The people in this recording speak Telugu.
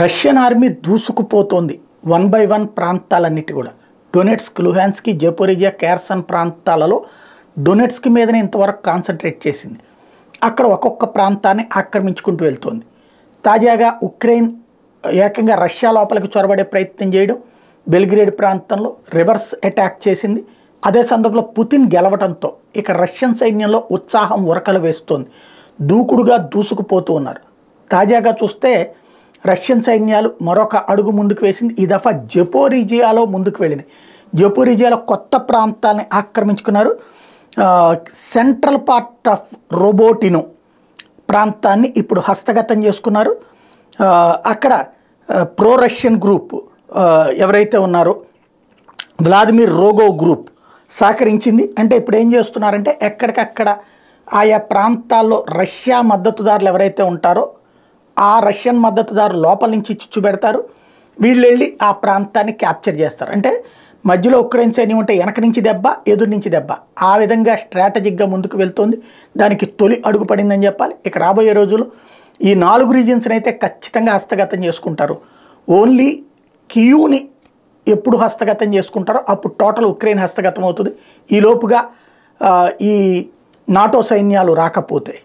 రష్యన్ ఆర్మీ దూసుకుపోతోంది 1 by 1 ప్రాంతాలన్నిటి కూడా. డొనెట్స్క్, లుహాన్స్క్, జపోరిజియా, కేర్సన్ ప్రాంతాలలో డొనెట్స్క్ మీదనే ఇంతవరకు కాన్సన్ట్రేట్ చేసింది. అక్కడ ఒక్కొక్క ప్రాంతాన్ని ఆక్రమించుకుంటూ వెళ్తోంది. తాజాగా ఉక్రెయిన్ ఏకంగా రష్యా లోపలికి చొరబడే ప్రయత్నం చేయడం, బెల్గ్రేడ్ ప్రాంతంలో రివర్స్ అటాక్ చేసింది. అదే సందర్భంలో పుతిన్ గెలవడంతో ఇక రష్యన్ సైన్యంలో ఉత్సాహం ఉరకలు వేస్తోంది. దూకుడుగా దూసుకుపోతూ ఉన్నారు. తాజాగా చూస్తే రష్యన్ సైన్యాలు మరొక అడుగు ముందుకు వేసింది. ఈ దఫా జపోరిజియాలో ముందుకు వెళ్ళినాయి. జపోరిజియాలో కొత్త ప్రాంతాలని ఆక్రమించుకున్నారు. సెంట్రల్ పార్ట్ ఆఫ్ రోబోటినో ప్రాంతాన్ని ఇప్పుడు హస్తగతం చేసుకున్నారు. అక్కడ ప్రో రష్యన్ గ్రూప్ ఎవరైతే ఉన్నారో వ్లాదిమిర్ రోగోవ్ గ్రూప్ సహకరించింది. అంటే ఇప్పుడు ఏం చేస్తున్నారంటే ఎక్కడికక్కడ ఆయా ప్రాంతాల్లో రష్యా మద్దతుదారులు ఎవరైతే ఉంటారో ఆ రష్యన్ మద్దతుదారు లోపల నుంచి చిచ్చు పెడతారు. వీళ్ళు వెళ్ళి ఆ ప్రాంతాన్ని క్యాప్చర్ చేస్తారు. అంటే మధ్యలో ఉక్రెయిన్ సైన్యం ఉంటే వెనక నుంచి దెబ్బ, ఎదురు నుంచి దెబ్బ, ఆ విధంగా స్ట్రాటజిక్గా ముందుకు వెళ్తుంది. దానికి తొలి అడుగు పడిందని చెప్పాలి. ఇక రాబోయే రోజుల్లో ఈ 4 రీజియన్స్ని అయితే ఖచ్చితంగా హస్తగతం చేసుకుంటారు. ఓన్లీ కియూని ఎప్పుడు హస్తగతం చేసుకుంటారో అప్పుడు టోటల్ ఉక్రెయిన్ హస్తగతం అవుతుంది. ఈ లోపుగా ఈ నాటో సైన్యాలు రాకపోతే